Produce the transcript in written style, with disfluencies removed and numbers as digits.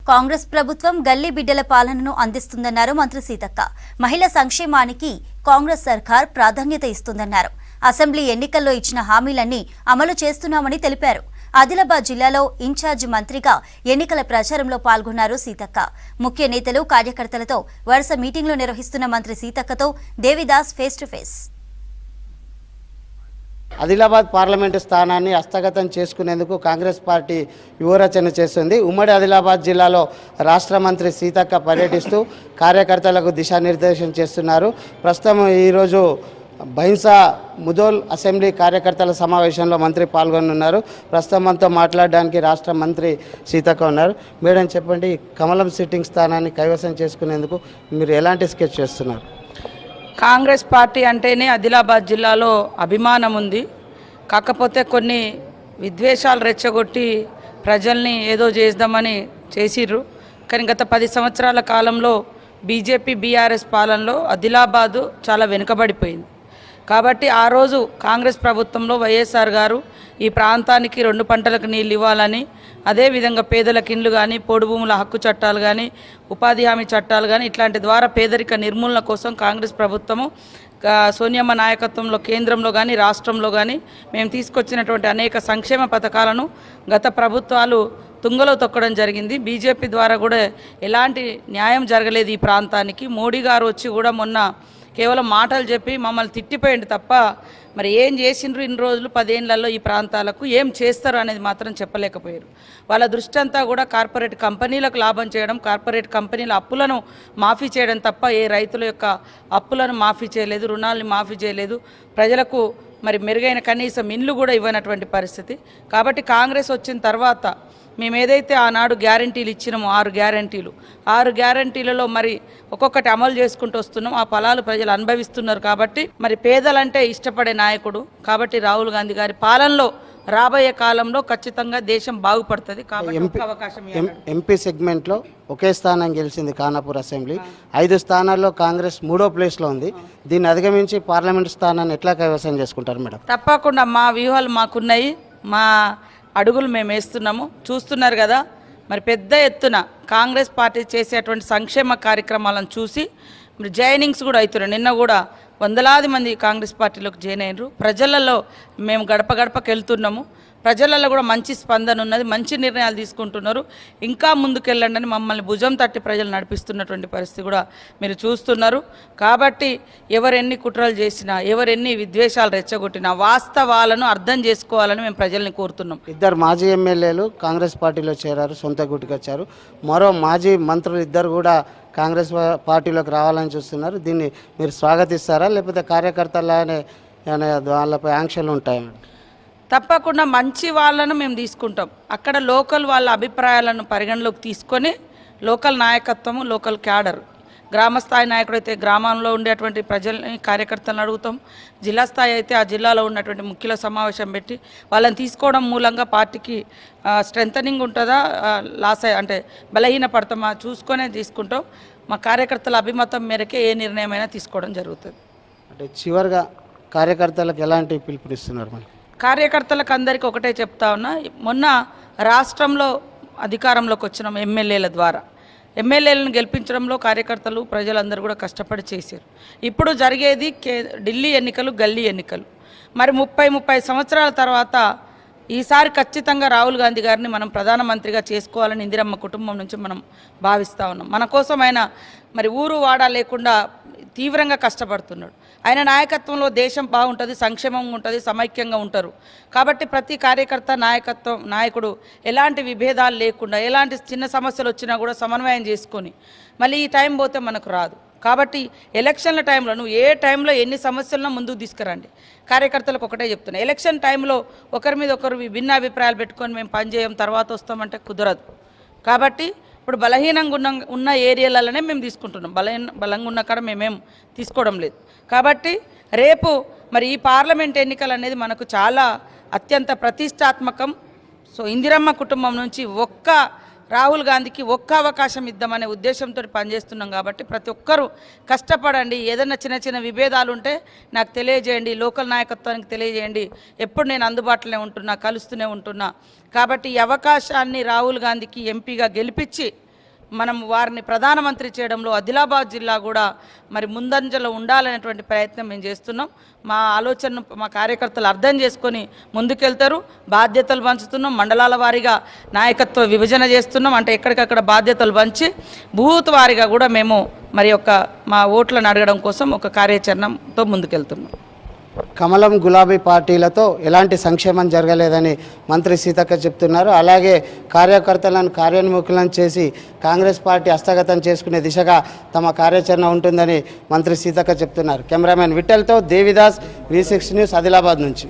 కాంగ్రెస్ ప్రభుత్వం గల్లీ బిడ్డల పాలనను అందిస్తుందన్నారు మంత్రి సీతక్క. మహిళా సంక్షేమానికి కాంగ్రెస్ సర్కార్ ప్రాధాన్యత ఇస్తుందన్నారు. అసెంబ్లీ ఎన్నికల్లో ఇచ్చిన హామీలన్నీ అమలు చేస్తున్నామని తెలిపారు. ఆదిలాబాద్ జిల్లాలో ఇన్ఛార్జ్ మంత్రిగా ఎన్నికల ప్రచారంలో పాల్గొన్నారు సీతక్క. ముఖ్య నేతలు కార్యకర్తలతో వరుస మీటింగ్లు నిర్వహిస్తున్న మంత్రి సీతక్కతో Devidas face to face. Adilabad parliament స్థానాన్ని హస్తగతం చేసుకునేందుకు కాంగ్రెస్ పార్టీ వ్యూహరచన చేస్తుంది. ఉమ్మడి ఆదిలాబాద్ జిల్లాలో రాష్ట్ర మంత్రి సీతక్క పర్యటిస్తూ కార్యకర్తలకు దిశానిర్దేశం చేస్తున్నారు. ప్రస్తుతం ఈరోజు బైన్సా ముదోల్ అసెంబ్లీ కార్యకర్తల సమావేశంలో మంత్రి పాల్గొనున్నారు. ప్రస్తుతం మనతో మాట్లాడడానికి రాష్ట్ర మంత్రి సీతక్క ఉన్నారు. మేడం చెప్పండి, కమలం సిట్టింగ్ స్థానాన్ని కైవసం చేసుకునేందుకు మీరు ఎలాంటి స్కెచ్ చేస్తున్నారు? కాంగ్రెస్ పార్టీ అంటేనే ఆదిలాబాద్ జిల్లాలో అభిమానం ఉంది. కాకపోతే కొన్ని విద్వేషాలు రెచ్చగొట్టి ప్రజల్ని ఏదో చేద్దామని చేసిర్రు. కానీ గత 10 సంవత్సరాల కాలంలో బీజేపీ బీఆర్ఎస్ పాలనలో ఆదిలాబాదు చాలా వెనుకబడిపోయింది. కాబట్టి ఆ రోజు కాంగ్రెస్ ప్రభుత్వంలో వైఎస్ఆర్ గారు ఈ ప్రాంతానికి 2 పంటలకు నీళ్ళు ఇవ్వాలని, అదేవిధంగా పేదలకు ఇండ్లు కానీ, పోడు భూముల హక్కు చట్టాలు కానీ, ఉపాధి హామీ చట్టాలు కానీ ఇట్లాంటి ద్వారా పేదరిక నిర్మూలన కోసం కాంగ్రెస్ ప్రభుత్వము సోనియమ్మ నాయకత్వంలో కేంద్రంలో కానీ రాష్ట్రంలో కానీ మేము తీసుకొచ్చినటువంటి అనేక సంక్షేమ పథకాలను గత ప్రభుత్వాలు తుంగలో తొక్కడం జరిగింది. బీజేపీ ద్వారా కూడా ఎలాంటి న్యాయం జరగలేదు ఈ ప్రాంతానికి. మోడీ గారు వచ్చి కూడా మొన్న కేవలం మాటలు చెప్పి మమ్మల్ని తిట్టిపోయింది తప్ప మరి ఏం చేసిండ్రు ఇన్ని రోజులు 10 ఏళ్లలో ఈ ప్రాంతాలకు ఏం చేస్తారు అనేది మాత్రం చెప్పలేకపోయారు. వాళ్ళ దృష్టి అంతా కూడా కార్పొరేట్ కంపెనీలకు లాభం చేయడం, కార్పొరేట్ కంపెనీల అప్పులను మాఫీ చేయడం తప్ప ఏ రైతుల యొక్క అప్పులను మాఫీ చేయలేదు, రుణాలని మాఫీ చేయలేదు, ప్రజలకు మరి మెరుగైన కనీసం ఇండ్లు కూడా ఇవ్వనటువంటి పరిస్థితి. కాబట్టి కాంగ్రెస్ వచ్చిన తర్వాత మేము ఏదైతే ఆనాడు గ్యారంటీలు ఇచ్చినామో 6 గ్యారంటీలలో మరి ఒక్కొక్కటి అమలు చేసుకుంటూ వస్తున్నాం. ఆ ఫలాలు ప్రజలు అనుభవిస్తున్నారు. కాబట్టి మరి పేదలంటే ఇష్టపడే నాయకుడు కాబట్టి రాహుల్ గాంధీ గారి పాలనలో రాబోయే కాలంలో ఖచ్చితంగా దేశం బాగుపడుతుంది. కాబట్టి అవకాశం ఎంపీ సెగ్మెంట్లో ఒకే స్థానం గెలిచింది ఖానాపూర్ అసెంబ్లీ. 5 స్థానాల్లో కాంగ్రెస్ 3వ ప్లేస్లో ఉంది. దీన్ని అధిగమించి పార్లమెంట్ స్థానాన్ని ఎట్లా కైవసం చేసుకుంటారు మేడం? తప్పకుండా మా వ్యూహాలు మాకున్నాయి, మా అడుగులు మేము వేస్తున్నాము. చూస్తున్నారు కదా మరి పెద్ద ఎత్తున కాంగ్రెస్ పార్టీ చేసేటువంటి సంక్షేమ కార్యక్రమాలను చూసి మరి జాయినింగ్స్ కూడా అవుతున్నాయి. నిన్న కూడా వందలాది మంది కాంగ్రెస్ పార్టీలోకి జాయిన్ అయినరు. ప్రజలలో మేము గడప గడపకి వెళ్తున్నాము. ప్రజలలో కూడా మంచి స్పందన ఉన్నది, మంచి నిర్ణయాలు తీసుకుంటున్నారు. ఇంకా ముందుకెళ్ళండి అని మమ్మల్ని భుజం తట్టి ప్రజలు నడిపిస్తున్నటువంటి పరిస్థితి కూడా మీరు చూస్తున్నారు. కాబట్టి ఎవరెన్ని కుట్రలు చేసినా, ఎవరెన్ని విద్వేషాలు రెచ్చగొట్టినా వాస్తవాలను అర్థం చేసుకోవాలని మేము ప్రజల్ని కోరుతున్నాం. 2 మాజీ ఎమ్మెల్యేలు కాంగ్రెస్ పార్టీలో చేరారు, సొంత గుటికొచ్చారు. మరో మాజీ మంత్రులు 2 కూడా కాంగ్రెస్ పార్టీలోకి రావాలని చూస్తున్నారు. దీన్ని మీరు స్వాగతిస్తారా, లేకపోతే కార్యకర్తలనే వాళ్ళపై ఆంక్షలు ఉంటాయి? తప్పకుండా మంచి వాళ్ళను మేము తీసుకుంటాం. అక్కడ లోకల్ వాళ్ళ అభిప్రాయాలను పరిగణలోకి తీసుకొని లోకల్ నాయకత్వము, లోకల్ క్యాడర్, గ్రామస్థాయి నాయకుడు అయితే గ్రామంలో ఉండేటువంటి ప్రజల్ని కార్యకర్తలను అడుగుతాం. జిల్లా స్థాయి అయితే ఆ జిల్లాలో ఉన్నటువంటి ముఖ్యుల సమావేశం పెట్టి వాళ్ళని తీసుకోవడం మూలంగా పార్టీకి స్ట్రెంథనింగ్ ఉంటుందా, లాస్ అంటే బలహీన పడతామా చూసుకొనే తీసుకుంటాం. మా కార్యకర్తల అభిమతం మేరకే ఏ నిర్ణయమైనా తీసుకోవడం జరుగుతుంది. అంటే చివరిగా కార్యకర్తలకు ఎలాంటి పిలుపునిస్తున్నారు? మరి కార్యకర్తలకు అందరికీ ఒకటే చెప్తా ఉన్నా, మొన్న రాష్ట్రంలో అధికారంలోకి వచ్చిన ఎమ్మెల్యేల ద్వారా ఎమ్మెల్యేలను గెలిపించడంలో కార్యకర్తలు ప్రజలందరూ కూడా కష్టపడి చేశారు. ఇప్పుడు జరిగేది ఢిల్లీ ఎన్నికలు, గల్లీ ఎన్నికలు. మరి 30 సంవత్సరాల తర్వాత ఈసారి ఖచ్చితంగా రాహుల్ గాంధీ గారిని మనం ప్రధానమంత్రిగా చేసుకోవాలని ఇందిరమ్మ కుటుంబం నుంచి మనం భావిస్తూ ఉన్నాం. మన కోసం ఆయన మరి ఊరు వాడా లేకుండా తీవ్రంగా కష్టపడుతున్నాడు. ఆయన నాయకత్వంలో దేశం బాగుంటుంది, సంక్షేమంగా ఉంటుంది, సమైక్యంగా ఉంటారు. కాబట్టి ప్రతి కార్యకర్త నాయకుడు ఎలాంటి విభేదాలు లేకుండా, ఎలాంటి చిన్న సమస్యలు వచ్చినా కూడా సమన్వయం చేసుకొని మళ్ళీ ఈ టైం పోతే మనకు రాదు. కాబట్టి ఎలక్షన్ల టైంలో నువ్వు ఏ టైంలో ఎన్ని సమస్యలను ముందుకు తీసుకురండి. కార్యకర్తలకు ఒకటే చెప్తున్నా, ఎలక్షన్ టైంలో ఒకరి మీద ఒకరు భిన్న అభిప్రాయాలు పెట్టుకొని మేము పనిచేయం తర్వాత వస్తామంటే కుదరదు. కాబట్టి ఇప్పుడు బలహీనంగా ఉన్న ఏరియాలలోనే మేము తీసుకుంటున్నాం. బలంగా ఉన్న కాడ మేమేం తీసుకోవడం లేదు. కాబట్టి రేపు మరి ఈ పార్లమెంట్ ఎన్నికలు అనేది మనకు చాలా అత్యంత ప్రతిష్టాత్మకం. సో ఇందిరమ్మ కుటుంబం నుంచి రాహుల్ గాంధీకి ఒక్క అవకాశం ఇద్దామనే ఉద్దేశంతో పనిచేస్తున్నాం. కాబట్టి ప్రతి ఒక్కరూ కష్టపడండి. ఏదైనా చిన్న విభేదాలు ఉంటే నాకు తెలియజేయండి, లోకల్ నాయకత్వానికి తెలియజేయండి. ఎప్పుడు నేను అందుబాటులోనే ఉంటున్నా, కలుస్తూనే ఉంటున్నా. కాబట్టి ఈ అవకాశాన్ని రాహుల్ గాంధీకి ఎంపీగా గెలిపించి మనం వారిని ప్రధానమంత్రి చేయడంలో ఆదిలాబాద్ జిల్లా కూడా మరి ముందంజలో ఉండాలనేటువంటి ప్రయత్నం మేము చేస్తున్నాం. మా ఆలోచనను మా కార్యకర్తలు అర్థం చేసుకొని ముందుకెళ్తారు. బాధ్యతలు పంచుతున్నాం, మండలాల వారీగా నాయకత్వ విభజన చేస్తున్నాం. అంటే ఎక్కడికక్కడ బాధ్యతలు పంచి బూత్ వారీగా కూడా మేము మరి మా ఓట్లను అడగడం కోసం ఒక కార్యాచరణతో ముందుకెళ్తున్నాం. కమలం గులాబీ పార్టీలతో ఎలాంటి సంక్షేమం జరగలేదని మంత్రి సీతక్క చెప్తున్నారు. అలాగే కార్యకర్తలను కార్యోన్ముఖులను చేసి కాంగ్రెస్ పార్టీ హస్తగతం చేసుకునే దిశగా తమ కార్యాచరణ ఉంటుందని మంత్రి సీతక్క చెప్తున్నారు. కెమెరామెన్ విఠల్తో దేవిదాస్, V6 న్యూస్, ఆదిలాబాద్ నుంచి.